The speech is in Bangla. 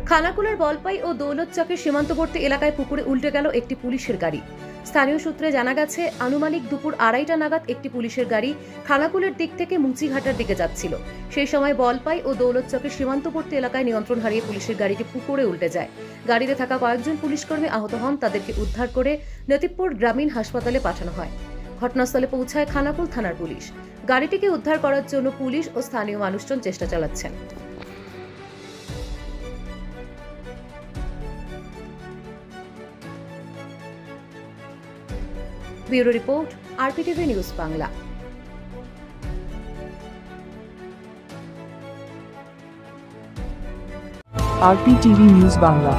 খানাকুলের বলপাই ও দৌলতচকের সীমান্তবর্তী এলাকায় পুকুরে উল্টে গেল একটি পুলিশের গাড়ি। স্থানীয় সূত্রে জানা গেছে, আনুমানিক দুপুর 2:30টা নাগাদ একটি পুলিশের গাড়ি খানাকুলের দিক থেকে মুচিঘাটার দিকে যাচ্ছিল। সেই সময় বলপাই ও দৌলতচকের সীমান্তবর্তী এলাকায় নিয়ন্ত্রণ হারিয়ে পুলিশের গাড়িটি পুকুরে উল্টে যায়। গাড়িতে থাকা কয়েকজন পুলিশকর্মী আহত হন। তাদেরকে উদ্ধার করে নতিবপুর গ্রামীণ হাসপাতালে পাঠানো হয়। ঘটনাস্থলে পৌঁছায় খানাকুল থানার পুলিশ। গাড়িটিকে উদ্ধার করার জন্য পুলিশ ও স্থানীয় মানুষজন চেষ্টা চালাচ্ছেন। Bureau report, RPTV news Bangla. RPTV news Bangla.